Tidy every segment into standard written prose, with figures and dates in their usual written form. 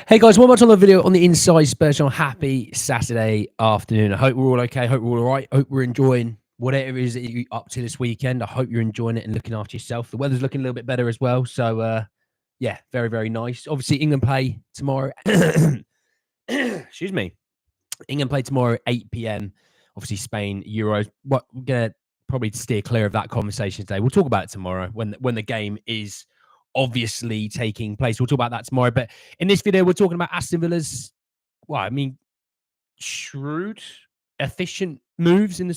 Hey guys, welcome back to another video on the Inside Spurs channel. Happy Saturday afternoon. I hope we're all okay. I hope we're all right. I hope we're enjoying whatever it is that you're up to this weekend. I hope you're enjoying it and looking after yourself. The weather's looking a little bit better as well. So, yeah, very, very nice. Obviously, England play tomorrow. Excuse me. England play tomorrow at 8 p.m. Obviously, Spain, Euros. We're going to probably steer clear of that conversation today. We'll talk about it tomorrow when the game is obviously taking place. We'll talk about that tomorrow. But in this video, we're talking about Aston Villa's, shrewd, efficient moves in the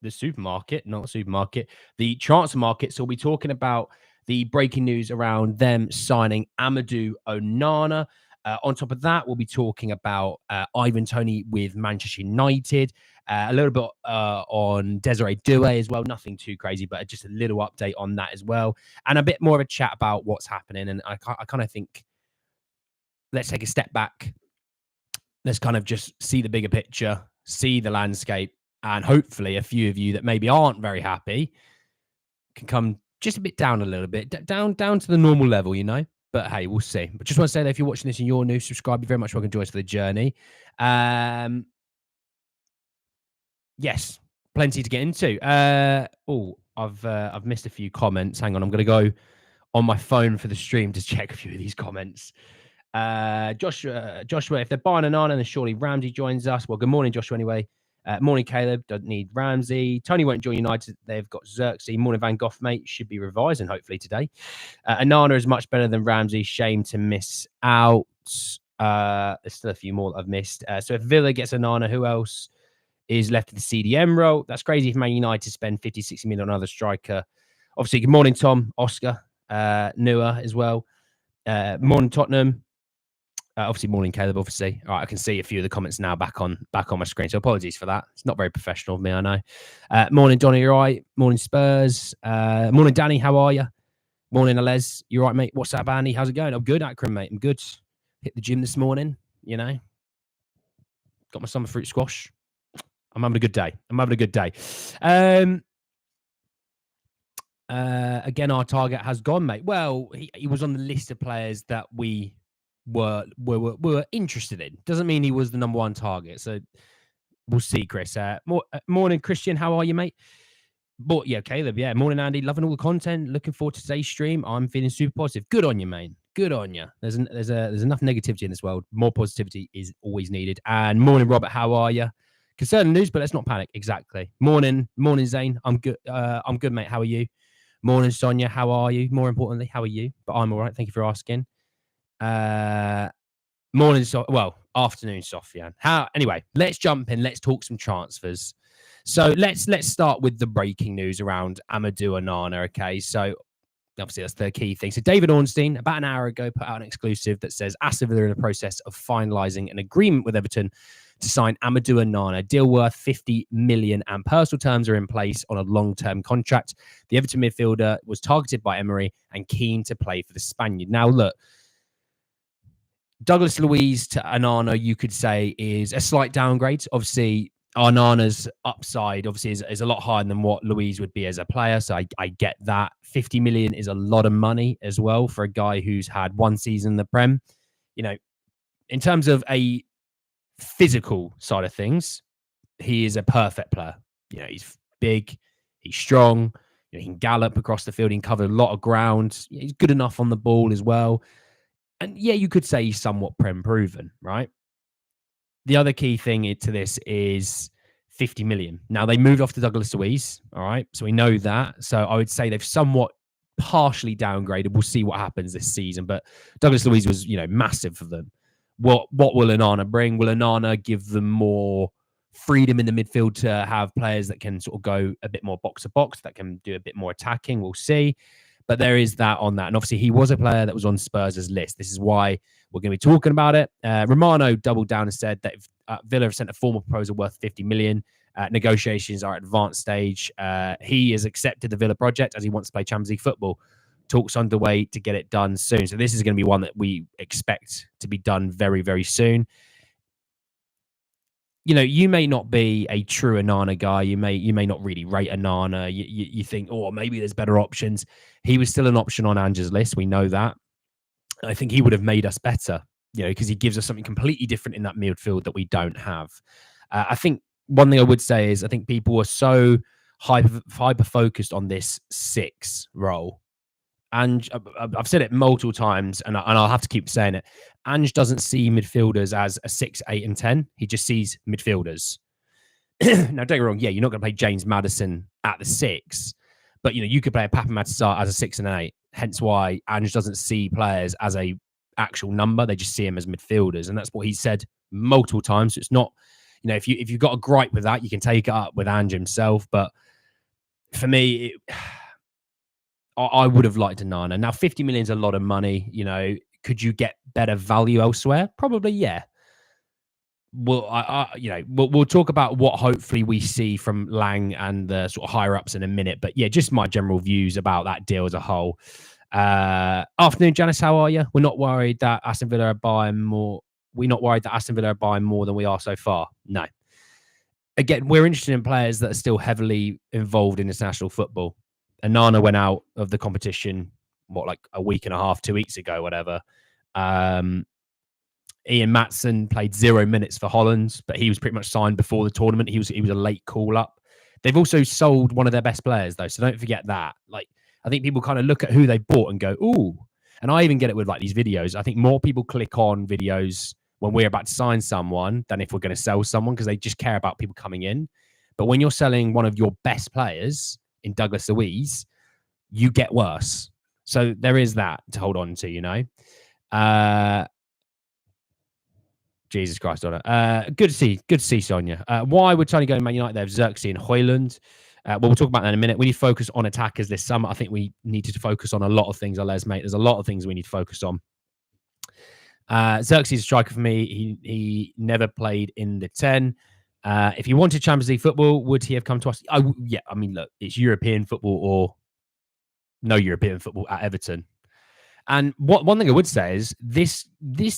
supermarket, not the supermarket, the transfer market. So we'll be talking about the breaking news around them signing Amadou Onana. On top of that, we'll be talking about Ivan Toney with Manchester United, a little bit on Desiree Doué as well. Nothing too crazy, but just a little update on that as well. And a bit more of a chat about what's happening. And I kind of think, let's take a step back. Let's kind of just see the bigger picture, see the landscape, and hopefully a few of you that maybe aren't very happy can come just a bit down a little bit, down to the normal level, you know? But hey, we'll see. But just want to say that if you're watching this and you're new, subscribe. You're very much welcome to join us for the journey. Yes, plenty to get into. I've missed a few comments. Hang on, I'm going to go on my phone for the stream to check a few of these comments. Joshua, if they're buying Onana, then surely Ramsey joins us. Well, good morning, Joshua, anyway. Morning, Caleb. Don't need Ramsey. Toney won't join United. They've got Xerxes. Morning, Van Gogh, mate. Should be revising, hopefully, today. Onana is much better than Ramsey. Shame to miss out. There's still a few more that I've missed. So if Villa gets Onana, who else is left in the CDM role? That's crazy if Man United spend 50, 60 million on another striker. Obviously, good morning, Tom, Oscar, Nua as well. Morning, Tottenham. Obviously, morning, Caleb, obviously. All right, I can see a few of the comments now back on my screen. So apologies for that. It's not very professional of me, I know. Morning, Donny, you're right. Morning, Spurs. Morning, Danny, how are you? Morning, Alez. You right, mate? What's up, Andy? How's it going? I'm good, Akram, mate. I'm good. Hit the gym this morning, you know. Got my summer fruit squash. I'm having a good day. Again, our target has gone, mate. Well, he was on the list of players that we were interested in. Doesn't mean he was the number one target. So we'll see, Chris. Morning, Christian. How are you, mate? But yeah, Caleb. Yeah, morning, Andy. Loving all the content. Looking forward to today's stream. I'm feeling super positive. Good on you, mate. Good on you. There's enough negativity in this world. More positivity is always needed. And morning, Robert. How are you? Concerning news, but let's not panic. Exactly. Morning, Zane. I'm good. I'm good, mate. How are you? Morning, Sonia. How are you? More importantly, how are you? But I'm all right. Thank you for asking. Morning, afternoon, Sofian. Anyway, let's jump in. Let's talk some transfers. So let's start with the breaking news around Amadou Onana. Okay, so obviously that's the key thing. So David Ornstein, about an hour ago, put out an exclusive that says Aston Villa are in the process of finalising an agreement with Everton to sign Amadou Onana, deal worth 50 million, and personal terms are in place on a long-term contract. The Everton midfielder was targeted by Emery and keen to play for the Spaniard. Now, look, Douglas Luiz to Onana, you could say, is a slight downgrade. Obviously, Onana's upside obviously is a lot higher than what Luiz would be as a player. So I get that. 50 million is a lot of money as well for a guy who's had one season in the Prem. You know, in terms of a physical side of things, he is a perfect player. You know, he's big, he's strong, you know, he can gallop across the field, he can cover a lot of ground. He's good enough on the ball as well. And yeah, you could say he's somewhat Prem proven, right? The other key thing to this is 50 million. Now, they moved off to Douglas Luiz, all right? So we know that. So I would say they've somewhat partially downgraded. We'll see what happens this season. But Douglas Luiz was, you know, massive for them. What will Onana bring? Will Onana give them more freedom in the midfield to have players that can sort of go a bit more box to box, that can do a bit more attacking? We'll see. But there is that on that. And obviously, he was a player that was on Spurs' list. This is why we're going to be talking about it. Romano doubled down and said that if Villa have sent a formal proposal worth 50 million, negotiations are at advanced stage. He has accepted the Villa project as he wants to play Champions League football. Talks underway to get it done soon. So this is going to be one that we expect to be done very, very soon. You know, you may not be a true Onana guy. You may not really rate Onana. You think, oh, maybe there's better options. He was still an option on Ange's list. We know that. I think he would have made us better because he gives us something completely different in that midfield that we don't have. I think one thing I would say is I think people are so hyper focused on this 6 role. And I've said it multiple times, and I'll have to keep saying it. Ange doesn't see midfielders as a 6, 8, and 10. He just sees midfielders. Now, don't get me wrong. Yeah, you're not going to play James Maddison at the 6, but you could play a Papa Matsar as a 6 and an 8. Hence why Ange doesn't see players as a actual number. They just see him as midfielders, and that's what he said multiple times. So it's not, if you've got a gripe with that, you can take it up with Ange himself. But for me, I would have liked Onana. Now, 50 million is a lot of money. Could you get better value elsewhere? Probably, yeah. Well, we'll talk about what hopefully we see from Lang and the sort of higher ups in a minute. But yeah, just my general views about that deal as a whole. Afternoon, Janice. How are you? We're not worried that Aston Villa are buying more. We're not worried that Aston Villa are buying more than we are so far. No. Again, we're interested in players that are still heavily involved in international football. Onana went out of the competition, like a week and a half, 2 weeks ago, whatever. Ian Maatsen played 0 minutes for Holland, but he was pretty much signed before the tournament. He was a late call up. They've also sold one of their best players, though, so don't forget that. Like, I think people kind of look at who they bought and go, ooh. And I even get it with like these videos. I think more people click on videos when we're about to sign someone than if we're going to sell someone, because they just care about people coming in. But when you're selling one of your best players in Douglas Luiz, you get worse. So there is that to hold on to, Jesus Christ on it. Good to see Sonia. Why would Toney go to Man United? They have Xerxes and Højlund. Well, we'll talk about that in a minute. We need to focus on attackers this summer. I think we need to focus on a lot of things, Les, mate. There's a lot of things we need to focus on. Xerxes is a striker for me. He never played in the 10. If he wanted Champions League football, would he have come to us? Yeah, I mean, look, it's European football or no European football at Everton. And one thing I would say is this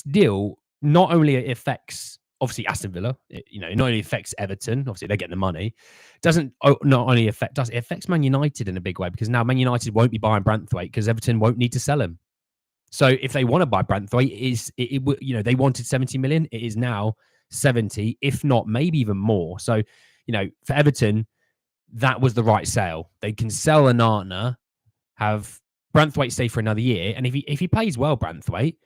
deal not only affects obviously Aston Villa, it not only affects Everton, obviously they're getting the money, doesn't not only affect us, it affects Man United in a big way, because now Man United won't be buying Branthwaite because Everton won't need to sell him. So if they want to buy Branthwaite, they wanted 70 million, it is now 70, if not maybe even more. So, for Everton, that was the right sale. They can sell Onana, have Branthwaite stay for another year, and if he plays well, Branthwaite,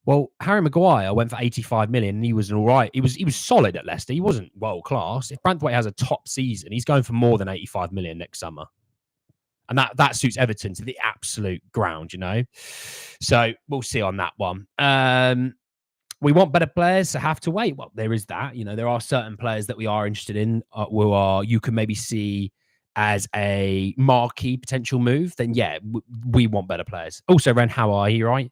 well, Harry Maguire went for 85 million and he was all right. He was solid at Leicester. He wasn't world class. If Branthwaite has a top season, he's going for more than 85 million next summer. And that suits Everton to the absolute ground, So we'll see on that one. We want better players, so have to wait. Well, there is that. There are certain players that we are interested in, you can maybe see as a marquee potential move. Then, yeah, we want better players. Also, Ren, how are you, right?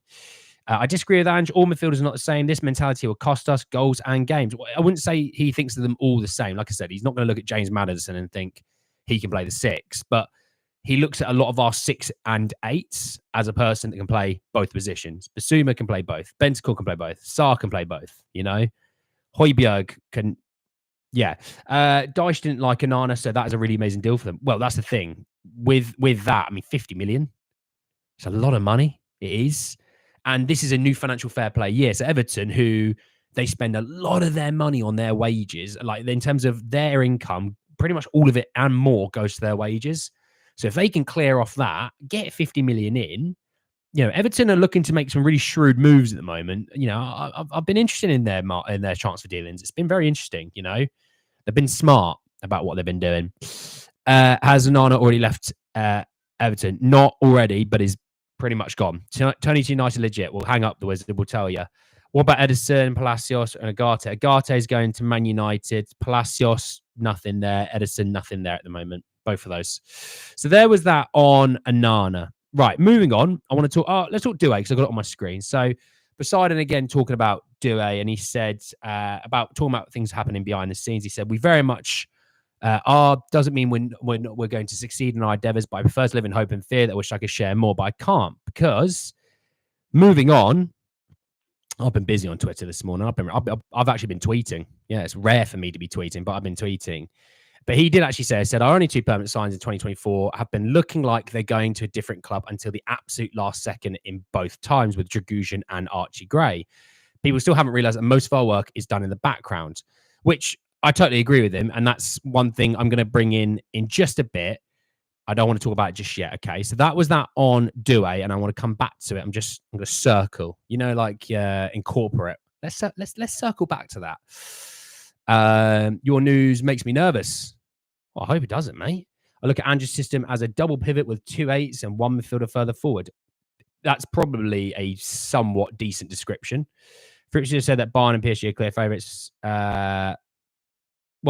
I disagree with Ange. All midfielders are not the same. This mentality will cost us goals and games. I wouldn't say he thinks of them all the same. Like I said, he's not going to look at James Maddison and think he can play the 6. But he looks at a lot of our 6 and 8s as a person that can play both positions. Basuma can play both. Bentancur can play both. Sarr can play both. Højbjerg can... Yeah. Dyche didn't like Onana, so that is a really amazing deal for them. Well, that's the thing. With that, 50 million. It's a lot of money. It is. And this is a new financial fair play year. So Everton, who they spend a lot of their money on their wages, like in terms of their income, pretty much all of it and more goes to their wages. So if they can clear off that, get 50 million in, Everton are looking to make some really shrewd moves at the moment. I've been interested in their transfer dealings. It's been very interesting. They've been smart about what they've been doing. Has Onana already left Everton? Not already, but is pretty much gone. Toney to United legit. We'll hang up the wizard. We'll tell you. What about Ederson, Palacios, and Agate? Agate is going to Man United. Palacios, nothing there. Ederson, nothing there at the moment. Both of those. So there was that on Onana. Right, moving on. I want to talk. Let's talk Doué because I got it on my screen. So Poseidon again talking about Doué, and he said talking about things happening behind the scenes. He said we very much. Doesn't mean we're going to succeed in our endeavors, but I prefer to live in hope and fear. That I wish I could share more, but I can't, because moving on, I've been busy on Twitter this morning. I've actually been tweeting. Yeah, it's rare for me to be tweeting, but I've been tweeting. But he did actually say, our only 2 permanent signs in 2024 have been looking like they're going to a different club until the absolute last second in both times with Dragusin and Archie Gray. People still haven't realized that most of our work is done in the background, which I totally agree with him. And that's one thing I'm going to bring in just a bit. I don't want to talk about it just yet. Okay. So that was that on Due, and I want to come back to it. I'm going to circle, like incorporate. Let's circle back to that. Your news makes me nervous. Well, I hope it doesn't, mate. I look at Andrew's system as a double pivot with 2 8s and 1 midfielder further forward. That's probably a somewhat decent description. Fritz just said that Bayern and PSG are clear favourites. Well,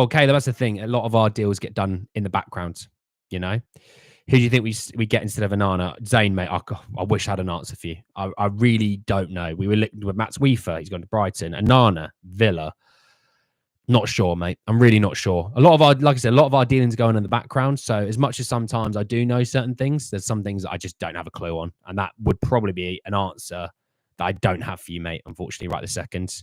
Caleb, that's the thing. A lot of our deals get done in the background. Who do you think we get instead of Onana? Zane, mate, I wish I had an answer for you. I really don't know. We were looking with Mats Weaver. He's gone to Brighton. Onana, Villa. Not sure, mate. I'm really not sure. Like I said, a lot of our dealings going in the background. So as much as sometimes I do know certain things, there's some things that I just don't have a clue on. And that would probably be an answer that I don't have for you, mate, unfortunately, right this second.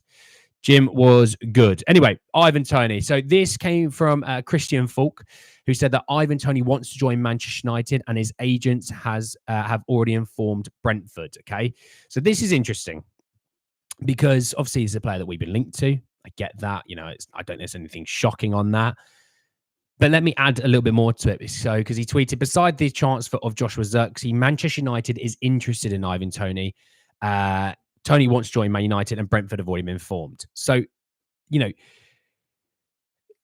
Jim was good. Anyway, Ivan Toney. So this came from Christian Falk, who said that Ivan Toney wants to join Manchester United and his agents have already informed Brentford. Okay. So this is interesting because obviously he's a player that we've been linked to. I get that. I don't think there's anything shocking on that. But let me add a little bit more to it. So, because he tweeted, beside the transfer of Joshua Zirkzee, Manchester United is interested in Ivan Toney. Toney wants to join Man United and Brentford have already been informed. So,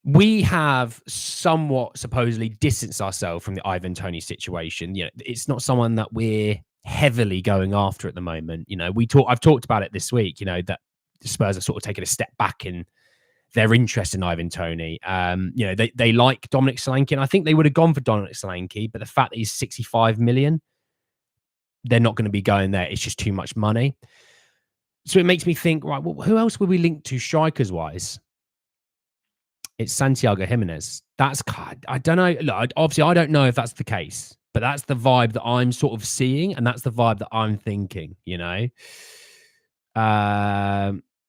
we have somewhat supposedly distanced ourselves from the Ivan Toney situation. It's not someone that we're heavily going after at the moment. I've talked about it this week, that the Spurs have sort of taken a step back in their interest in Ivan Toney. They like Dominic Solanke, and I think they would have gone for Dominic Solanke, but the fact that he's 65 million, they're not going to be going there. It's just too much money. So it makes me think, right, well, who else would we link to strikers-wise? It's Santiago Jimenez. I don't know. Look, obviously, I don't know if that's the case, but that's the vibe that I'm sort of seeing, and that's the vibe that I'm thinking,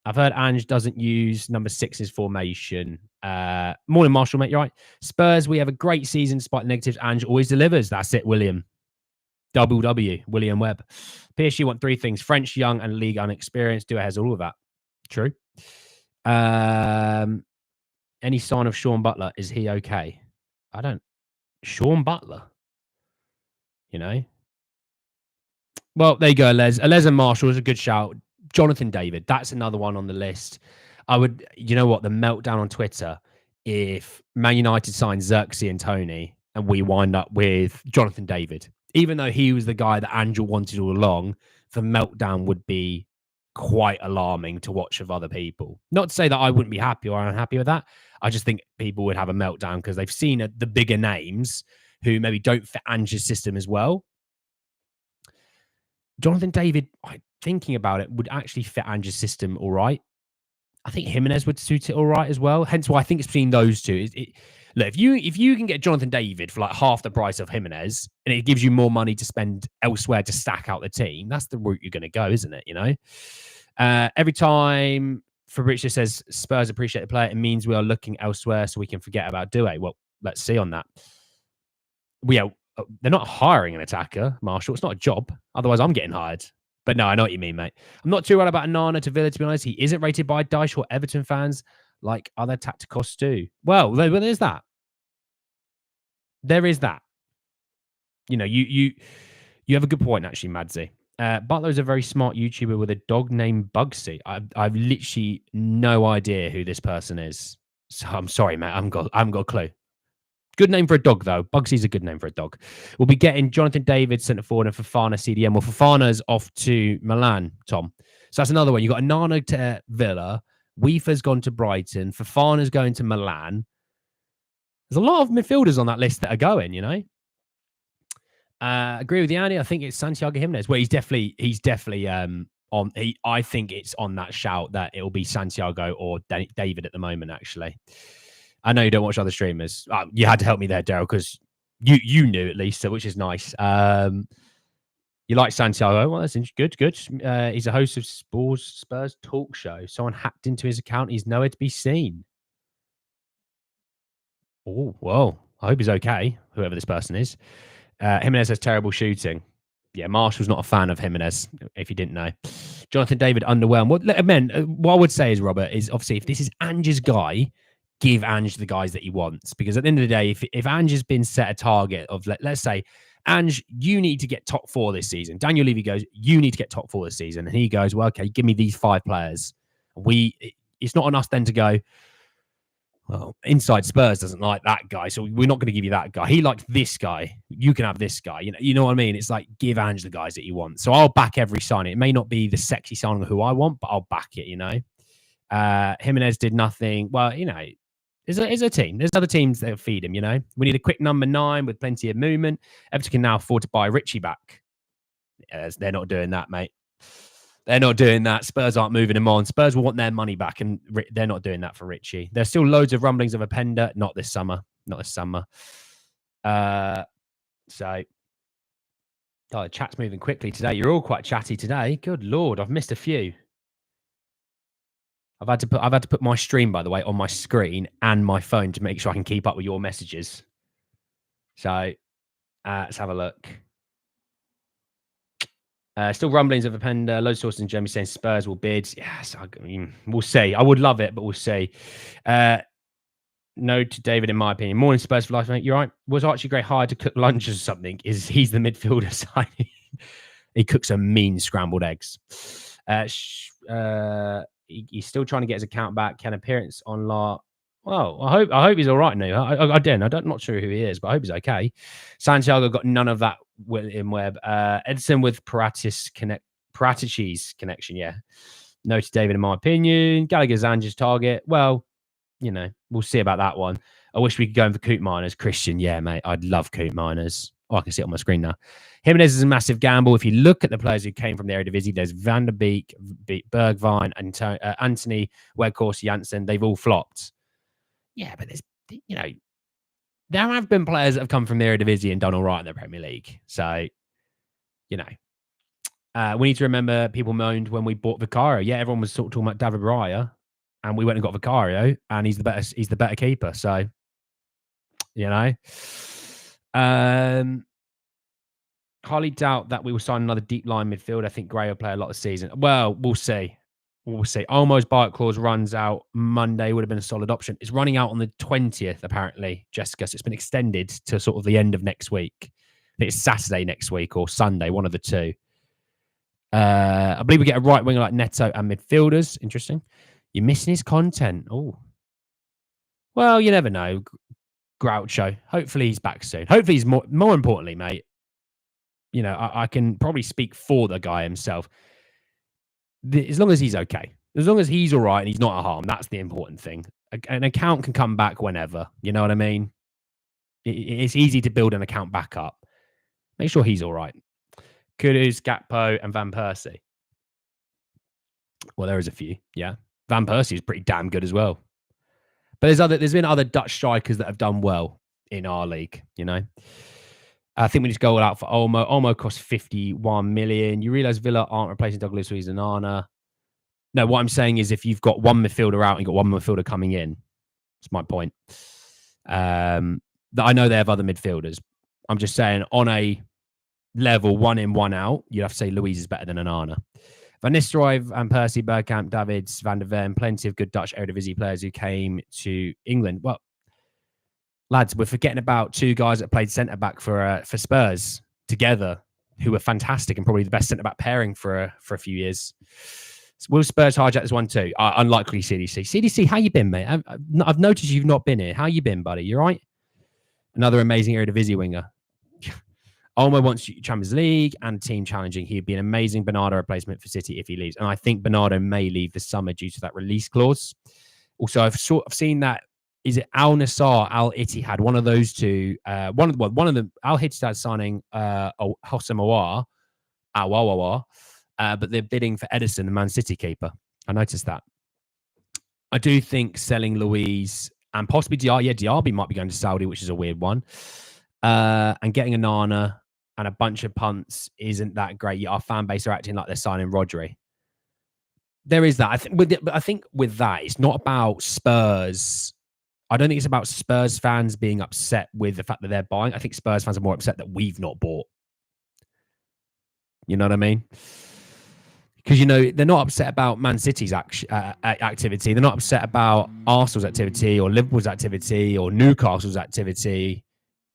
I've heard Ange doesn't use number 6's formation. Morning, Marshall, mate. You're right. Spurs, we have a great season despite negatives. Ange always delivers. That's it, William. Double W, William Webb. PSG want 3 things: French, young, and league unexperienced. Due has all of that. True. Any sign of Sean Butler? Is he okay? Sean Butler? Well, there you go, Les. Les and Marshall is a good shout. Jonathan David, that's another one on the list. The meltdown on Twitter, if Man United signs Zirkzee and Toney and we wind up with Jonathan David, even though he was the guy that Angel wanted all along, the meltdown would be quite alarming to watch of other people. Not to say that I wouldn't be happy or unhappy with that. I just think people would have a meltdown because they've seen the bigger names who maybe don't fit Ange's system as well. Jonathan David, thinking about it, would actually fit Ange's system all right. I think Jimenez would suit it all right as well. Hence why I think it's between those two. Look, if you can get Jonathan David for like half the price of Jimenez and it gives you more money to spend elsewhere to stack out the team, that's the route you're going to go, isn't it? Every time Fabrizio says Spurs appreciate the player, it means we are looking elsewhere so we can forget about Due. Well, let's see on that. They're not hiring an attacker, Marshall. It's not a job. Otherwise, I'm getting hired. But no, I know what you mean, mate. I'm not too worried about Onana to Villa, to be honest. He isn't rated by Dyche or Everton fans like other tacticos do. Well, there's that. There is that. You have a good point, actually, Madzi. Butler's a very smart YouTuber with a dog named Bugsy. I've literally no idea who this person is. So I'm sorry, mate. I haven't got a clue. Good name for a dog, though. Bugsy's a good name for a dog. We'll be getting Jonathan David centre forward and Fofana CDM. Well, Fofana's off to Milan, Tom. So that's another one. You've got Onana to Villa. Weaver's gone to Brighton. Fofana's going to Milan. There's a lot of midfielders on that list that are going, agree with Andy. I think it's Santiago Jimenez. Well, he's definitely on. I think it's on that shout that it'll be Santiago or David at the moment, actually. I know you don't watch other streamers. You had to help me there, Daryl, because you knew at least, which is nice. You like Santiago? Well, that's good. He's a host of Spurs talk show. Someone hacked into his account. He's nowhere to be seen. Oh, well, I hope he's okay, whoever this person is. Jimenez has terrible shooting. Yeah, Marshall's not a fan of Jimenez, if you didn't know. Jonathan David underwhelmed. What I would say is, Robert, is obviously if this is Ange's guy, give Ange the guys that he wants. Because at the end of the day, if Ange has been set a target of, let's say, Ange, you need to get top 4 this season. Daniel Levy goes, you need to get top 4 this season. And he goes, well, okay, give me these 5 players. It's not on us then to go, well, inside Spurs doesn't like that guy, so we're not going to give you that guy. He likes this guy. You can have this guy. You know what I mean? It's like, give Ange the guys that you want. So I'll back every signing. It may not be the sexy signing of who I want, but I'll back it, Jimenez did nothing. Well, there's a team. There's other teams that'll feed him, We need a quick number 9 with plenty of movement. Everton can now afford to buy Richie back. They're not doing that, mate. They're not doing that. Spurs aren't moving him on. Spurs will want their money back, and they're not doing that for Richie. There's still loads of rumblings of a Pender. Not this summer. The chat's moving quickly today. You're all quite chatty today. Good Lord, I've missed a few. I've had to put my stream, by the way, on my screen and my phone to make sure I can keep up with your messages. So let's have a look. Still rumblings of a Pender. Loads of sources in Germany saying Spurs will bid. Yes, we'll see. I would love it, but we'll see. No to David, in my opinion. Morning, Spurs for life, mate. You're right. Was Archie Gray hired to cook lunches or something? He's the midfielder signing? He cooks some mean scrambled eggs. He's still trying to get his account back. Can appearance on Well, I hope he's all right now. I'm not sure who he is, but I hope he's okay. Santiago got none of that. William Webb. Edson with Paraticis connection. Yeah. No to David, in my opinion. Gallagher's Ange's target. Well, we'll see about that one. I wish we could go in for Coot Miners. Christian, yeah, mate. I'd love Coot Miners. Oh, I can see it on my screen now. Jimenez is a massive gamble. If you look at the players who came from the Eredivisie, there's Van der Beek, Bergwijn, and Anthony, Weghorst, Janssen. They've all flopped. Yeah, but there's, there have been players that have come from the Eredivisie and done all right in the Premier League. So, we need to remember people moaned when we bought Vicario. Yeah, everyone was sort of talking about David Raya, and we went and got Vicario, and he's the better keeper. So, hardly doubt that we will sign another deep line midfield. I think Gray will play a lot of season. Well, we'll see. Almost buyout clause runs out Monday. Would have been a solid option. It's running out on the 20th, apparently, Jessica. So it's been extended to sort of the end of next week. I think it's Saturday next week or Sunday, one of the two. I believe we get a right winger like Neto and midfielders. Interesting. You're missing his content. Oh. Well, you never know. Groucho. Hopefully he's back soon. Hopefully he's more importantly, mate. I can probably speak for the guy himself. As long as he's okay, as long as he's all right and he's not at harm, that's the important thing. An account can come back whenever. You know what I mean? It's easy to build an account back up. Make sure he's all right. Kudus, Gakpo, and Van Persie. Well, there is a few. Yeah, Van Persie is pretty damn good as well. But there's been other Dutch strikers that have done well in our league. I think we just go all out for Olmo. Olmo costs 51 million. You realise Villa aren't replacing Douglas Luiz and Onana. No, what I'm saying is if you've got one midfielder out and you've got one midfielder coming in, that's my point. That I know they have other midfielders. I'm just saying on a level, one in, one out, you'd have to say Luiz is better than Onana. Van Nistelrooy, Van Persie, Bergkamp, Davids, Van der Ven, plenty of good Dutch Eredivisie players who came to England. Well, lads, we're forgetting about two guys that played centre-back for Spurs together, who were fantastic and probably the best centre-back pairing for a few years. So will Spurs hijack this one too? Unlikely, CDC. CDC, how you been, mate? I've noticed you've not been here. How you been, buddy? You all right? Another amazing Eredivisie winger. Olmo wants Champions League and team challenging. He'd be an amazing Bernardo replacement for City if he leaves. And I think Bernardo may leave this summer due to that release clause. Also, I've seen that. Is it Al Nassr, Al Ittihad, one of those two? One of them, Al Ittihad signing Hossam Aouar, but they're bidding for Edison, the Man City keeper. I noticed that. I do think selling Luiz and possibly Diaby. Yeah, Diaby might be going to Saudi, which is a weird one. And getting Onana and a bunch of punts isn't that great. Yet our fan base are acting like they're signing Rodri. There is that. I think with that, it's not about Spurs. I don't think it's about Spurs fans being upset with the fact that they're buying. I think Spurs fans are more upset that we've not bought. You know what I mean? Because, you know, they're not upset about Man City's activity. They're not upset about Arsenal's activity or Liverpool's activity or Newcastle's activity.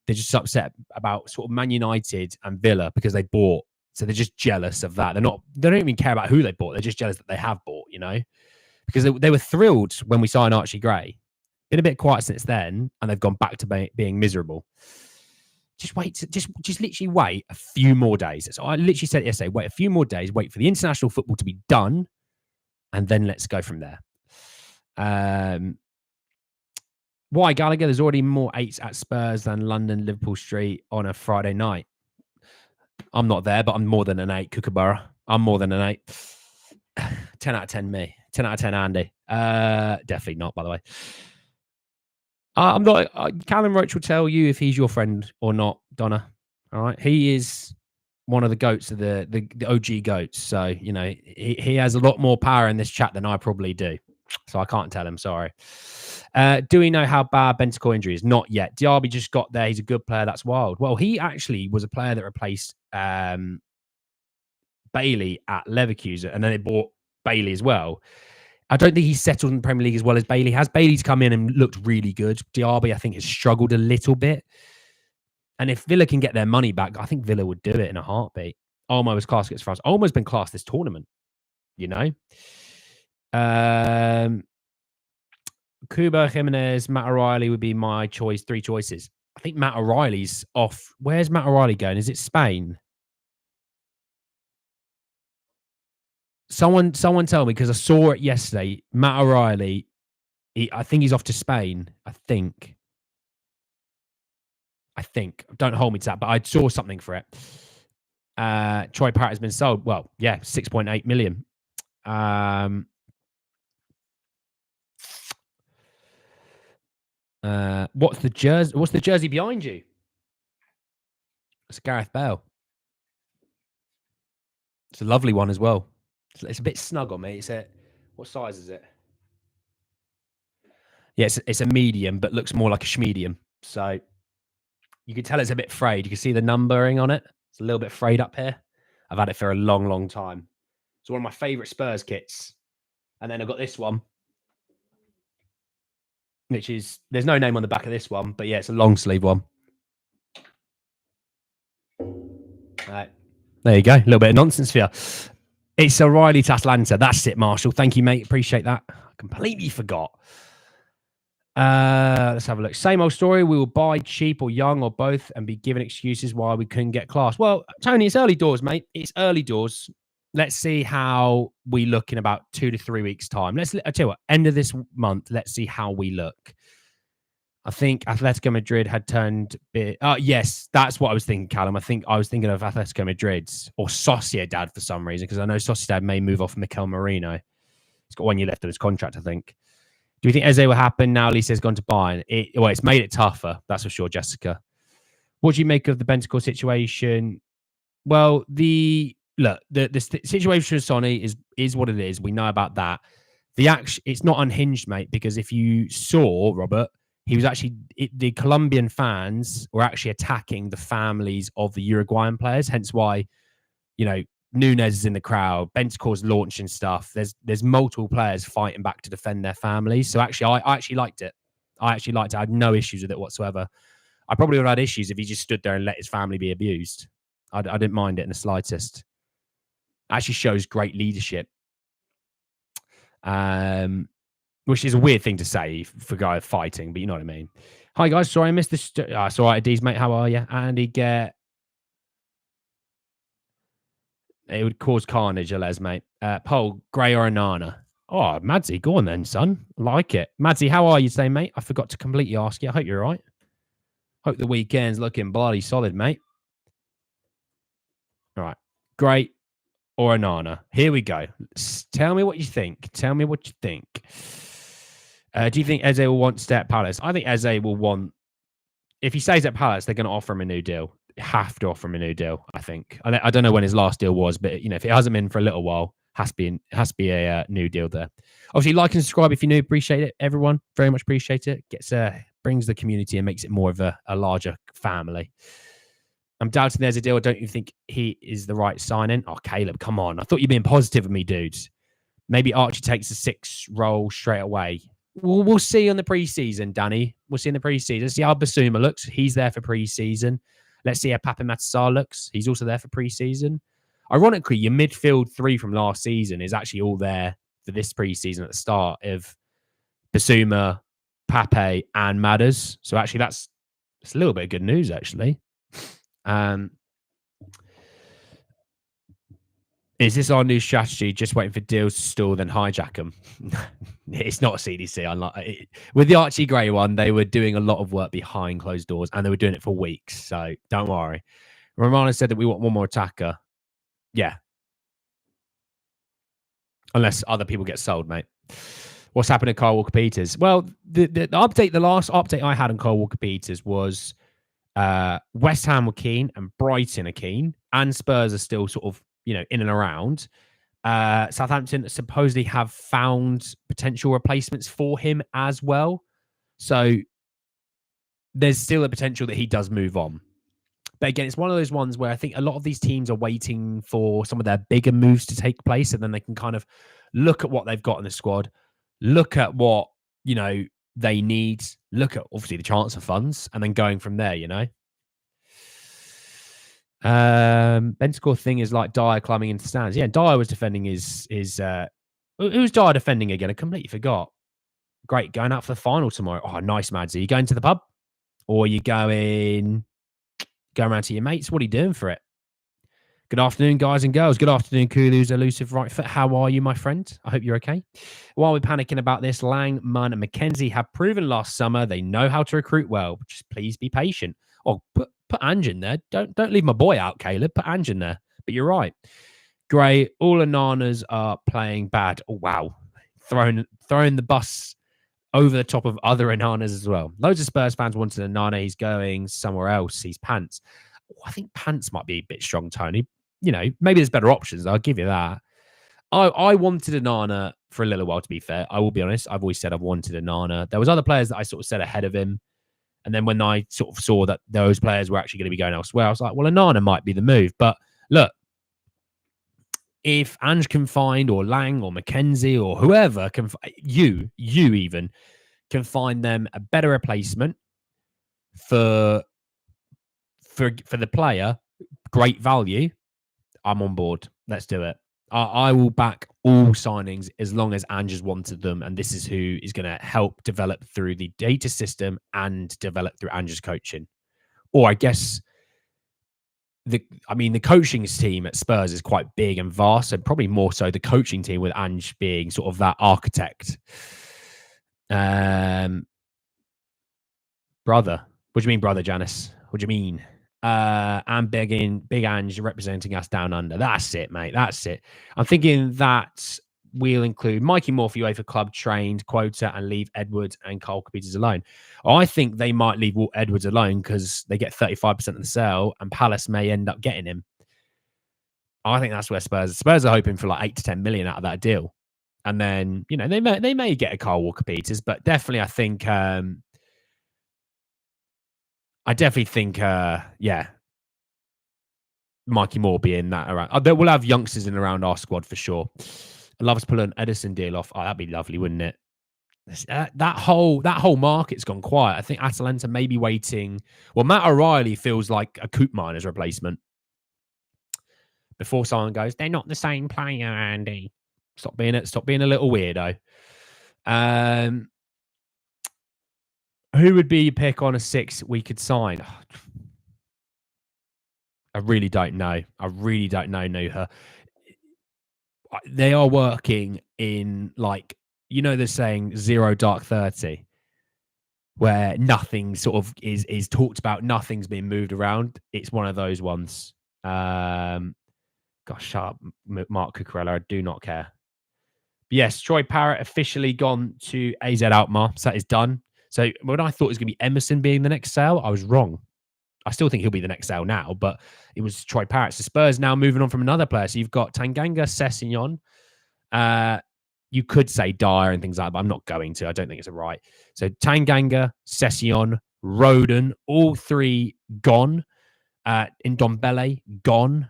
They're just upset about sort of Man United and Villa because they bought. So they're just jealous of that. They don't even care about who they bought. They're just jealous that they have bought, you know, because they were thrilled when we signed Archie Gray. Been a bit quiet since then, and they've gone back to being miserable. Just literally wait a few more days. So I literally said yesterday, wait a few more days, wait for the international football to be done, and then let's go from there. Why, Gallagher? There's already more 8s at Spurs than London, Liverpool Street on a Friday night. I'm not there, but I'm more than an 8, Kookaburra. I'm more than an 8. 10 out of 10 me. 10 out of 10 Andy. Definitely not, by the way. I'm not. Callum Roach will tell you if he's your friend or not, Donna. All right. He is one of the goats of the OG goats. So, you know, he has a lot more power in this chat than I probably do. So I can't tell him. Sorry. Do we know how bad Bentancur injury is? Not yet. Diaby just got there. He's a good player. That's wild. Well, he actually was a player that replaced Bailey at Leverkusen, and then they bought Bailey as well. I don't think he's settled in the Premier League as well as Bailey has. Bailey's come in and looked really good. Diaby, I think, has struggled a little bit. And if Villa can get their money back, I think Villa would do it in a heartbeat. Olmo was class against France. Olmo's been class this tournament, you know. Kuba, Jimenez, Matt O'Reilly would be my choice. 3 choices. I think Matt O'Reilly's off. Where's Matt O'Reilly going? Is it Spain? Someone tell me, because I saw it yesterday. Matt O'Reilly, I think he's off to Spain. I think. Don't hold me to that, but I saw something for it. Troy Parrott has been sold. Well, yeah, 6.8 million. What's the jersey? What's the jersey behind you? It's Gareth Bale. It's a lovely one as well. It's a bit snug on me. What size is it? Yeah, it's a medium, but looks more like a schmedium. So you can tell it's a bit frayed. You can see the numbering on it. It's a little bit frayed up here. I've had it for a long, long time. It's one of my favourite Spurs kits. And then I've got this one, which is, there's no name on the back of this one, but yeah, it's a long sleeve one. Right. There you go. A little bit of nonsense for you. It's O'Reilly to Atlanta. That's it, Marshall. Thank you, mate. Appreciate that. I completely forgot. Let's have a look. Same old story. We will buy cheap or young or both and be given excuses why we couldn't get class. Well, Tony, it's early doors, mate. It's early doors. Let's see how we look in about 2 to 3 weeks' time. I tell you what, end of this month, let's see how we look. I think Atletico Madrid had turned bit. Yes, that's what I was thinking, Callum. I think I was thinking of Atletico Madrid's or Sociedad for some reason, because I know Sociedad may move off Mikel Merino. He's got 1 year left of his contract, I think. Do you think Eze will happen now Lisa has gone to Bayern? It's made it tougher, that's for sure, Jessica. What do you make of the Bentancur situation? Well, the situation with Sonny is what it is. We know about that. It's not unhinged, mate, because if you saw, Robert, he was actually, the Colombian fans were actually attacking the families of the Uruguayan players, hence why, you know, Nunes is in the crowd, Bentancur's launching stuff. There's multiple players fighting back to defend their families. So actually, I actually liked it. I had no issues with it whatsoever. I probably would have had issues if he just stood there and let his family be abused. I didn't mind it in the slightest. It actually shows great leadership. Which is a weird thing to say for a guy fighting, but you know what I mean. Hi, guys. Sorry, I missed this. It's all right, D's, mate. How are you? Andy, get... It would cause carnage, Les, mate. Paul, Gray or Onana? Oh, Madsy, go on then, son. Like it. Madsy, how are you today, mate? I forgot to completely ask you. I hope you're all right. Hope the weekend's looking bloody solid, mate. All right. Gray or Onana? Here we go. Tell me what you think. Do you think Eze will want to stay at Palace? I think Eze will want... If he stays at Palace, they're going to offer him a new deal. Have to offer him a new deal, I think. I don't know when his last deal was, but you know, if it hasn't been for a little while, has to be a new deal there. Obviously, like and subscribe if you're new. Appreciate it, everyone. Very much appreciate it. Brings the community and makes it more of a larger family. I'm doubting there's a deal. Don't you think he is the right signing? Oh, Caleb, come on. I thought you'd been positive with me, dudes. Maybe Archie takes a 6 role straight away. We'll see on the preseason, Danny. We'll see in the preseason. See how Basuma looks. He's there for preseason. Let's see how Papa Matasar looks. He's also there for preseason. Ironically, your midfield 3 from last season is actually all there for this preseason at the start of Basuma, Pape, and Madders. So actually, that's a little bit of good news, actually. Is this our new strategy? Just waiting for deals to stall, then hijack them? It's not CDC. With the Archie Gray one, they were doing a lot of work behind closed doors, and they were doing it for weeks. So don't worry. Romana said that we want one more attacker. Yeah. Unless other people get sold, mate. What's happened to Kyle Walker-Peters? Well, the last update I had on Kyle Walker-Peters was West Ham were keen and Brighton are keen, and Spurs are still sort of, in and around. Southampton supposedly have found potential replacements for him as well. So there's still a potential that he does move on. But again, it's one of those ones where I think a lot of these teams are waiting for some of their bigger moves to take place, and then they can kind of look at what they've got in the squad, look at what, they need, look at obviously the transfer funds, and then going from there, Ben score thing is like Dyer climbing into stands. Yeah, Dyer was defending his who's Dyer defending again? I completely forgot. Great, going out for the final tomorrow. Oh, nice, Mads. Are you going to the pub? Or are you going around to your mates? What are you doing for it? Good afternoon, guys and girls. Good afternoon, Kulu's elusive right foot. How are you, my friend? I hope you're okay. While we're panicking about this, Lang, Munn, and McKenzie have proven last summer they know how to recruit well. Just please be patient. Oh, put Ange in there. Don't leave my boy out, Caleb. Put Ange in there. But you're right. Gray, all Onanas are playing bad. Oh, wow. Throwing the bus over the top of other Onanas as well. Loads of Spurs fans wanted Onana. He's going somewhere else. He's Pants. Oh, I think Pants might be a bit strong, Tony. Maybe there's better options. I'll give you that. I wanted Onana for a little while, to be fair. I will be honest. I've always said I've wanted Onana. There was other players that I sort of said ahead of him. And then when I sort of saw that those players were actually going to be going elsewhere, I was like, well, Onana might be the move. But look, if Ange can find, or Lang, or McKenzie, or whoever can, you even can find them a better replacement for the player, great value, I'm on board. Let's do it. I will back all signings as long as Ange has wanted them, and this is who is going to help develop through the data system and develop through Ange's coaching. Or I guess the coaching team at Spurs is quite big and vast, and probably more so the coaching team with Ange being sort of that architect. Brother, what do you mean, brother Janice? What do you mean? And Big Ange representing us down under. That's it, mate. That's it. I'm thinking that we'll include Mikey Moore for UEFA club trained quota and leave Edwards and Cole Peters alone. I think they might leave Edwards alone because they get 35% of the sale, and Palace may end up getting him. I think that's where Spurs are hoping for like 8 to 10 million out of that deal, and then they may get a Kyle Walker-Peters, but definitely I think. I definitely think, Mikey Moore being that around. We'll have youngsters in around our squad for sure. I'd love us to pull an Edison deal off. Oh, that'd be lovely, wouldn't it? That whole market's gone quiet. I think Atalanta may be waiting. Well, Matt O'Reilly feels like a Koopmeiners as replacement. Before someone goes, they're not the same player, Andy. Stop being a little weirdo. Who would be your pick on a 6 we could sign? I really don't know. Nuha. They are working in they're saying 0 dark 30, where nothing sort of is talked about. Nothing's being moved around. It's one of those ones. Gosh, shut up, Mark Cucurella. I do not care. But yes, Troy Parrott officially gone to AZ Alkmaar. So that is done. So when I thought it was going to be Emerson being the next sale, I was wrong. I still think he'll be the next sale now, but it was Troy Parrott. So Spurs now moving on from another player. So you've got Tanganga, Sessegnon. You could say Dyer and things like that, but I'm not going to. I don't think it's a right. So Tanganga, Sessegnon, Roden, all 3 gone. Ndombele, gone.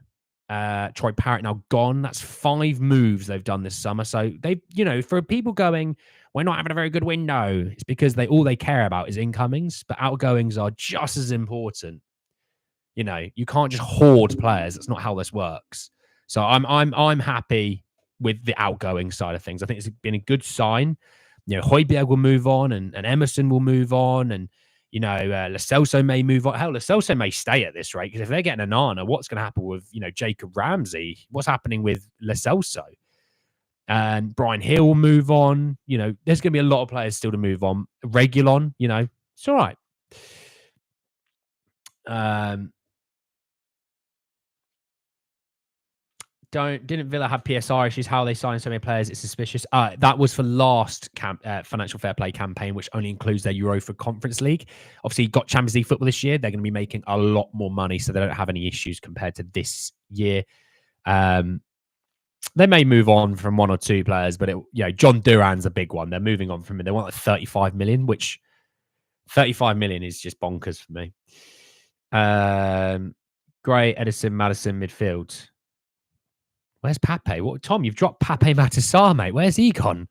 Troy Parrott now gone. That's 5 moves they've done this summer. So they, for people going, we're not having a very good window, it's because all they care about is incomings, but outgoings are just as important. You can't just hoard players. That's not how this works. So I'm happy with the outgoing side of things. I think it's been a good sign. Højbjerg will move on, and Emerson will move on, and Lo Celso may move on. Hell, Lo Celso may stay at this rate, because if they're getting Onana, what's going to happen with Jacob Ramsey? What's happening with Lo Celso? And Brian Hill will move on. There's going to be a lot of players still to move on. Regulon, it's all right. Didn't Villa have PSR issues? How they signed so many players? It's suspicious. That was for last financial fair play campaign, which only includes their Europa Conference League. Obviously, got Champions League football this year. They're going to be making a lot more money, so they don't have any issues compared to this year. They may move on from 1 or 2 players, but John Duran's a big one. They're moving on from him. They want 35 million, which 35 million is just bonkers for me. Gray, Edison, Madison, midfield. Where's Pape? What, Tom? You've dropped Pape Matar, mate. Where's he gone?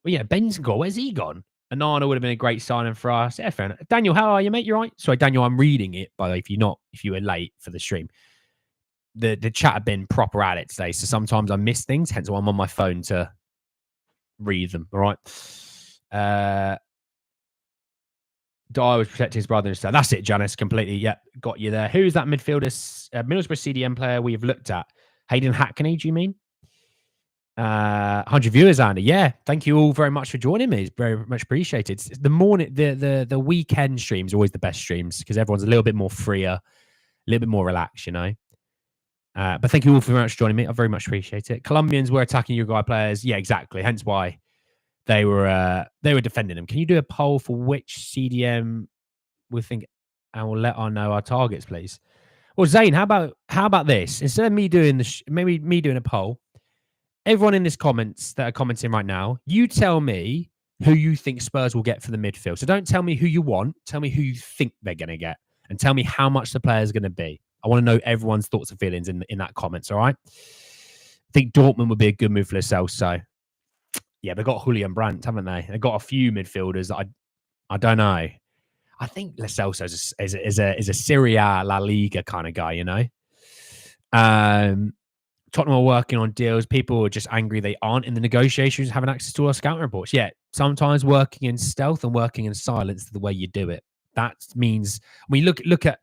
Benzema. Where's he gone? Onana would have been a great signing for us. Yeah, fair enough. Daniel, how are you, mate? You right? Sorry, Daniel, I'm reading it. By the way, if you were late for the stream, the chat had been proper at it today, so sometimes I miss things. Hence why I'm on my phone to read them. All right. Dyer was protecting his brother and stuff. That's it, Janice. Completely. Yep, got you there. Who's that midfielder? Middlesbrough CDM player we've looked at. Hayden Hackney, do you mean? 100 viewers, Andy. Yeah, thank you all very much for joining me. It's very much appreciated. The morning, the weekend streams are always the best streams, because everyone's a little bit more freer, a little bit more relaxed, But thank you all very much for joining me. I very much appreciate it. Colombians were attacking Uruguay players. Yeah, exactly. Hence why they were defending them. Can you do a poll for which CDM we think, and we'll let know our targets, please? Well, Zane, how about this? Instead of me doing maybe me doing a poll, everyone in this comments that are commenting right now, you tell me who you think Spurs will get for the midfield. So don't tell me who you want. Tell me who you think they're going to get, and tell me how much the player is going to be. I want to know everyone's thoughts and feelings in that comments. All right. I think Dortmund would be a good move for themselves. So yeah, they've got Julian Brandt, haven't they? They've got a few midfielders that I don't know. I think Lo Celso is a Serie A, La Liga kind of guy, Tottenham are working on deals. People are just angry they aren't in the negotiations, having access to our scouting reports. Yeah, sometimes working in stealth and working in silence is the way you do it. That means we look at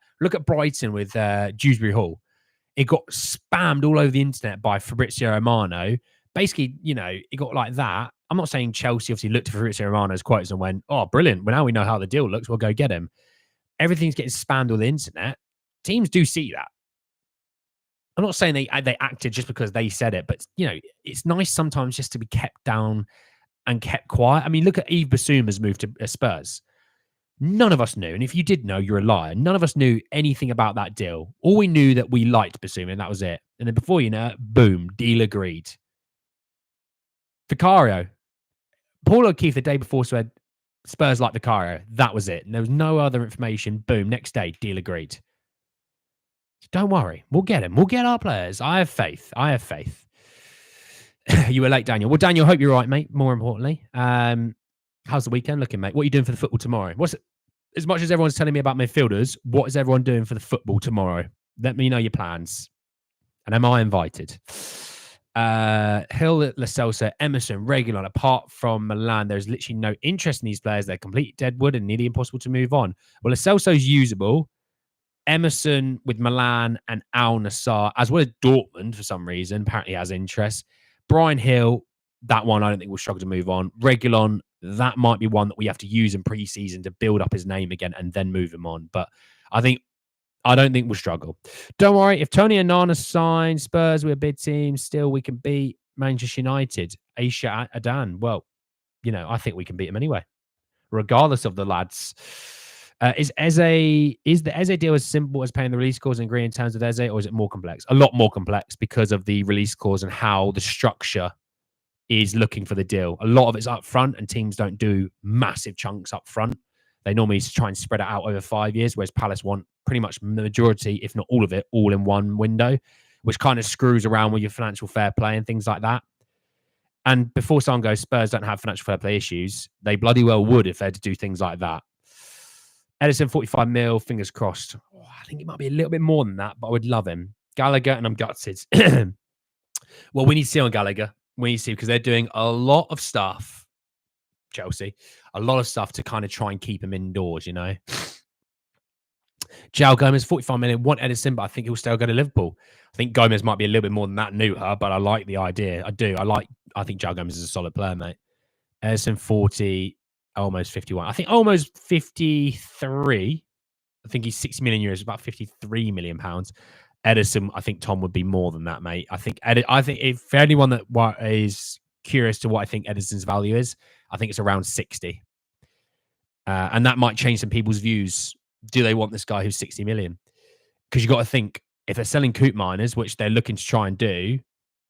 Brighton with Dewsbury Hall. It got spammed all over the internet by Fabrizio Romano. Basically, it got like that. I'm not saying Chelsea obviously looked at Fabrizio Romano's quotes and went, oh, brilliant. Well, now we know how the deal looks. We'll go get him. Everything's getting spammed on the internet. Teams do see that. I'm not saying they acted just because they said it, but, it's nice sometimes just to be kept down and kept quiet. I mean, look at Yves Bissouma's move to Spurs. None of us knew. And if you did know, you're a liar. None of us knew anything about that deal. All we knew that we liked Bissouma, and that was it. And then before you know it, boom, deal agreed. Vicario. Paul O'Keefe the day before said Spurs like Vicario. That was it. And there was no other information. Boom, next day, deal agreed. Don't worry. We'll get him. We'll get our players. I have faith. You were late, Daniel. Well, Daniel, hope you're right, mate. More importantly. How's the weekend looking, mate? What are you doing for the football tomorrow? As much as everyone's telling me about midfielders, what is everyone doing for the football tomorrow? Let me know your plans. And am I invited? Hill, Lo Celso, Emerson, Regulon. Apart from Milan, there's literally no interest in these players. They're complete deadwood and nearly impossible to move on. Well, Lo Celso's usable. Emerson with Milan and Al Nassr, as well as Dortmund for some reason, apparently has interest. Brian Hill, that one I don't think will struggle to move on. Regulon, that might be one that we have to use in pre-season to build up his name again and then move him on. But I don't think we'll struggle. Don't worry, if Toney and Onana sign, Spurs, we're a big team. Still, we can beat Manchester United. Aisha Adan. Well, I think we can beat him anyway, regardless of the lads. Is the Eze deal as simple as paying the release clause and agreeing in terms of Eze, or is it more complex? A lot more complex because of the release clause and how the structure is looking for the deal. A lot of it's up front, and teams don't do massive chunks up front. They normally try and spread it out over 5 years, whereas Palace want pretty much the majority, if not all of it, all in one window, which kind of screws around with your financial fair play and things like that. And before someone goes, Spurs don't have financial fair play issues, they bloody well would if they had to do things like that. Ederson, 45 mil, fingers crossed. Oh, I think it might be a little bit more than that, but I would love him. Gallagher, and I'm gutted. Well, we need to see on Gallagher. We need to see because they're doing a lot of stuff, Chelsea, a lot of stuff to kind of try and keep him indoors, you know. João Gomez, 45 million, want Ederson, but I think he'll still go to Liverpool. I think Gomez might be a little bit more than that new her, but I like the idea. I do. I think João Gomez is a solid player, mate. Ederson, 40, almost 51. I think almost 53. I think he's 60 million euros, about 53 million pounds. Ederson, I think Tom would be more than that, mate. I think if for anyone that is curious to what I think Ederson's value is, I think it's around 60. And that might change some people's views. Do they want this guy who's 60 million? Because you got to think, if they're selling Coop Miners, which they're looking to try and do,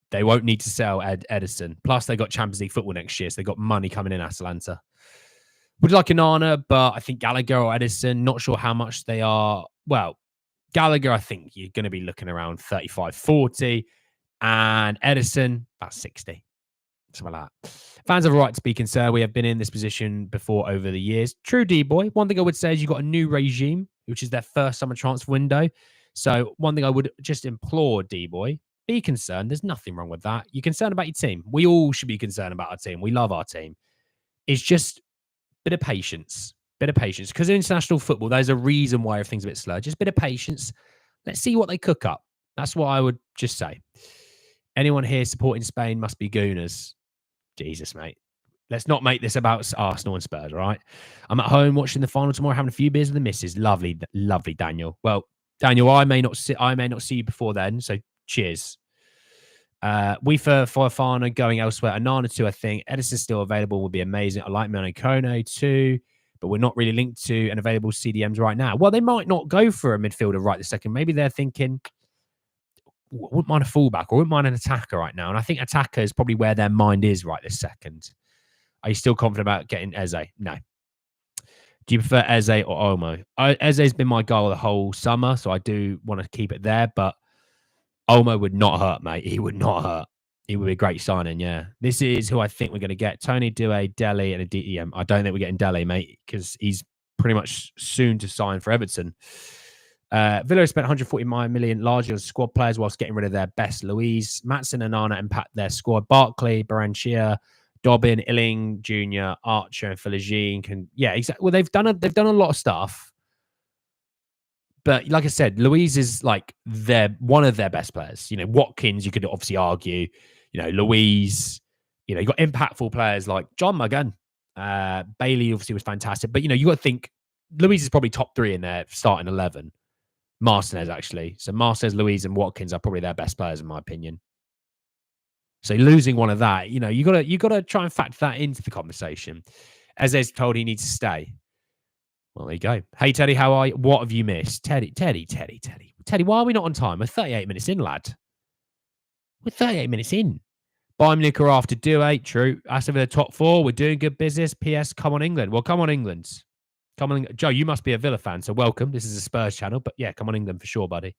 they won't need to sell Ederson. Plus, they got Champions League football next year, so they got money coming in Atalanta. Would like Onana, but I think Gallagher or Ederson, not sure how much they are. Well, Gallagher, I think you're going to be looking around 35, 40, and Ederson, about 60. Something like that. Fans have a right to be concerned. We have been in this position before over the years. True, D-boy. One thing I would say is you've got a new regime, which is their first summer transfer window. So one thing I would just implore, D-boy, be concerned. There's nothing wrong with that. You're concerned about your team. We all should be concerned about our team. We love our team. It's just a bit of patience. Because in international football, there's a reason why everything's a bit slow. Just a bit of patience. Let's see what they cook up. That's what I would just say. Anyone here supporting Spain must be gooners. Jesus, mate. Let's not make this about Arsenal and Spurs, all right? I'm at home watching the final tomorrow, having a few beers with the missus. Lovely, lovely, Daniel. Well, Daniel, I may not see you before then, so cheers. We for Fofana going elsewhere. Onana too, I think. Ederson's still available, would be amazing. I like Toney too, but we're not really linked to an available CDMs right now. Well, they might not go for a midfielder right this second. Maybe they're thinking, wouldn't mind a fullback or wouldn't mind an attacker right now. And I think attacker is probably where their mind is right this second. Are you still confident about getting Eze? No. Do you prefer Eze or Olmo? Eze's been my goal the whole summer, so I do want to keep it there, but Olmo would not hurt, mate. He would not hurt. He would be a great signing, yeah. This is who I think we're going to get. Toney, Due, Dele, and a DEM. I don't think we're getting Dele, mate, because he's pretty much soon to sign for Everton. Villa spent 149 million largely on squad players whilst getting rid of their best. Luiz, Matson, and Nana impact their squad. Barkley, Baranchia, Dobbin, Illing Jr., Archer, and Fellaini can, yeah, exactly. Well, they've done a lot of stuff, but like I said, Luiz is like one of their best players. You know, Watkins, you could obviously argue. You know, Luiz. You know, you got impactful players like John McGunn. Bailey obviously was fantastic, but you know, you got to think Luiz is probably top 3 in their starting 11. Martinez, actually. So Martinez, Luiz, and Watkins are probably their best players, in my opinion. So losing one of that, you know, you gotta try and factor that into the conversation. As Ez's told he needs to stay. Well, there you go. Hey, Teddy, how are you? What have you missed? Teddy, why are we not on time? We're 38 minutes in, lad. We're 38 minutes in. Bayern Munich are after Due, true. Aston Villa top 4. We're doing good business. PS, come on, England. Well, come on, England. Come on, Joe, you must be a Villa fan, so welcome. This is a Spurs channel, but yeah, come on, England for sure, buddy.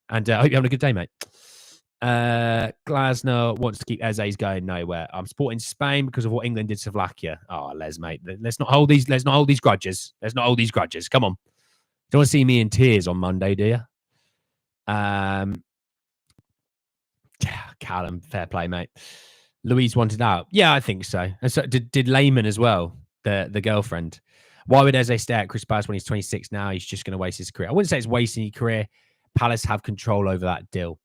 And I hope you're having a good day, mate. Glasner wants to keep Eze's going nowhere. I'm supporting Spain because of what England did to Slovakia. Oh, Les, mate. Let's not hold these grudges. Come on. Don't want to see me in tears on Monday, do you? Callum, fair play, mate. Louise wanted out. Yeah, I think so. And so did Lehman as well, the girlfriend. Why would Eze stay at Chris Palace when he's 26 now? He's just going to waste his career. I wouldn't say it's wasting his career. Palace have control over that deal.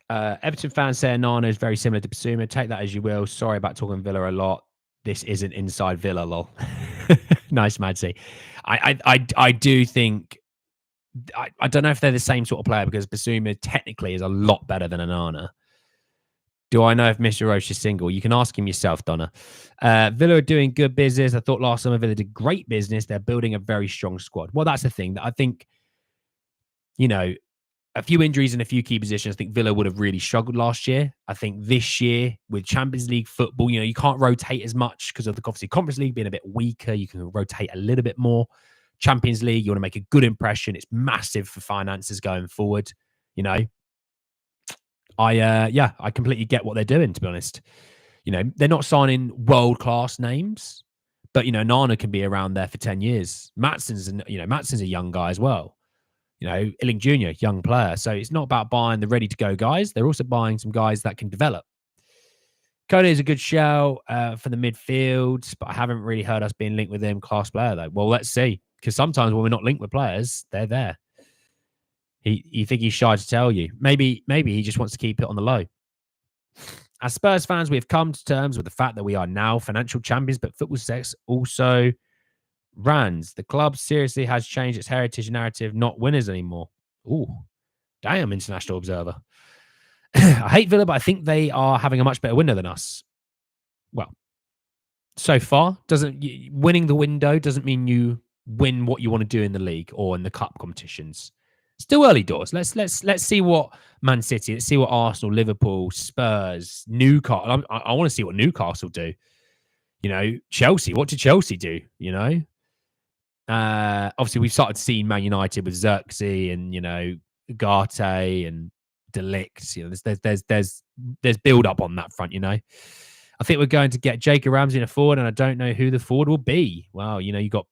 Everton fans say Onana is very similar to Basuma. Take that as you will. Sorry about talking Villa a lot. This isn't inside Villa, lol. Nice, Madsy. I do think... I don't know if they're the same sort of player because Basuma technically is a lot better than Onana. Do I know if Mr. Roche is single? You can ask him yourself, Donna. Villa are doing good business. I thought last summer Villa did great business. They're building a very strong squad. Well, that's the thing that I think, you know, a few injuries in a few key positions. I think Villa would have really struggled last year. I think this year with Champions League football, you can't rotate as much because of the obviously Conference League being a bit weaker. You can rotate a little bit more. Champions League, you want to make a good impression. It's massive for finances going forward. I completely get what they're doing, to be honest. They're not signing world-class names, but, Nana can be around there for 10 years. Matson's a young guy as well. Illing Jr., young player. So it's not about buying the ready-to-go guys. They're also buying some guys that can develop. Toney is a good shout for the midfield, but I haven't really heard us being linked with him. Class player, though. Well, let's see. Because sometimes when we're not linked with players, they're there. You think he's shy to tell you. Maybe he just wants to keep it on the low. As Spurs fans, we have come to terms with the fact that we are now financial champions, but football success also runs. The club seriously has changed its heritage narrative, not winners anymore. Ooh, damn, international observer. I hate Villa, but I think they are having a much better window than us. Well, so far, winning the window doesn't mean you win what you want to do in the league or in the cup competitions. Still early doors. Let's see what Man City, let's see what Arsenal, Liverpool, Spurs, Newcastle. I want to see what Newcastle do. Chelsea. What did Chelsea do? Obviously we've started seeing Man United with Xerxes and Ugarte and De Ligt. There's build up on that front. I think we're going to get Jacob Ramsey in a forward, and I don't know who the forward will be. Well, you got.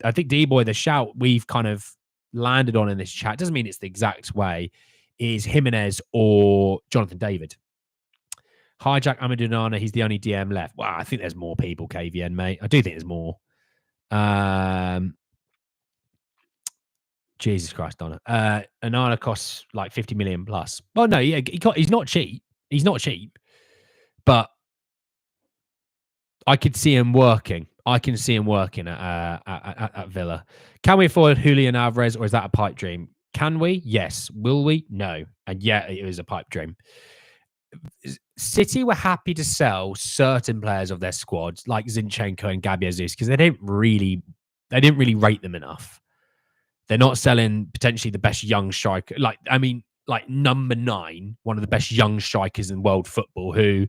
I think D-Boy, the shout we've kind of landed on in this chat, doesn't mean it's the exact way, is Jimenez or Jonathan David. Hijack Amadou Onana, he's the only DM left. Well, I think there's more people, KVN, mate. I do think there's more. Jesus Christ, Donna. Onana costs like 50 million plus. Well, no, yeah, he's not cheap. He's not cheap. But I could see him working. I can see him working at Villa. Can we afford Julian Alvarez, or is that a pipe dream? Can we? Yes. Will we? No. And yeah, it was a pipe dream. City were happy to sell certain players of their squads, like Zinchenko and Gabi Jesus, because they didn't really rate them enough. They're not selling potentially the best young striker. Like number 9, one of the best young strikers in world football, who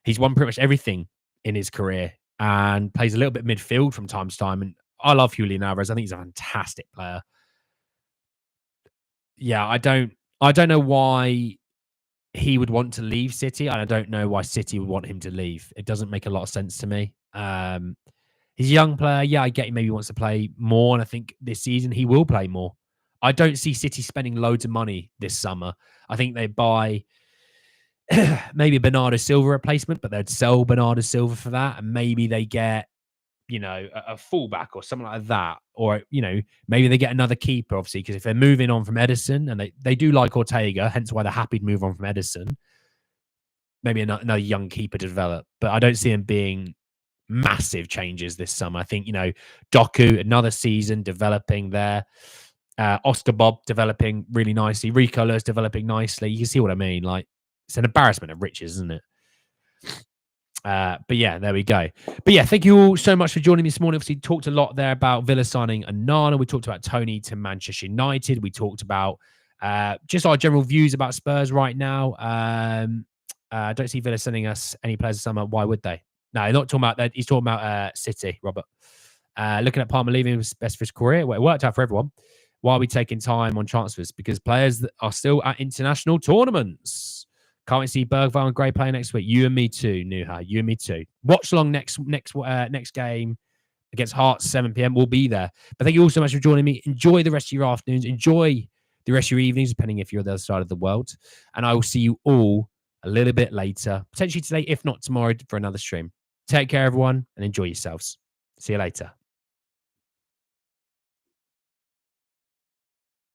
he's won pretty much everything in his career and plays a little bit midfield from time to time. And I love Julian Alvarez. I think he's a fantastic player. Yeah, I don't know why he would want to leave City, and I don't know why City would want him to leave. It doesn't make a lot of sense to me. He's a young player. Yeah, I get he maybe wants to play more, and I think this season he will play more. I don't see City spending loads of money this summer. I think they buy maybe Bernardo Silva replacement, but they'd sell Bernardo Silva for that, and maybe they get a fullback or something like that, or maybe they get another keeper, obviously, because if they're moving on from Edison, and they do like Ortega, hence why they're happy to move on from Edison, maybe another young keeper to develop. But I don't see him being massive changes this summer. I think Doku, another season developing there. Osterbob developing really nicely. Rico Lewis developing nicely. You can see what I mean. Like, it's an embarrassment of riches, isn't it? But yeah, there we go. But yeah, thank you all so much for joining me this morning. Obviously, talked a lot there about Villa signing Onana. We talked about Toney to Manchester United. We talked about just our general views about Spurs right now. I don't see Villa sending us any players this summer. Why would they? No, he's not talking about that. He's talking about City, Robert. Looking at Palmer leaving was best for his career. Well, it worked out for everyone. Why are we taking time on transfers? Because players that are still at international tournaments. Can't wait to see Bergvall and Gray play next week. You and me too, Nuha. You and me too. Watch along next game against Hearts, 7 p.m. We'll be there. But thank you all so much for joining me. Enjoy the rest of your afternoons. Enjoy the rest of your evenings, depending if you're on the other side of the world. And I will see you all a little bit later, potentially today, if not tomorrow, for another stream. Take care, everyone, and enjoy yourselves. See you later.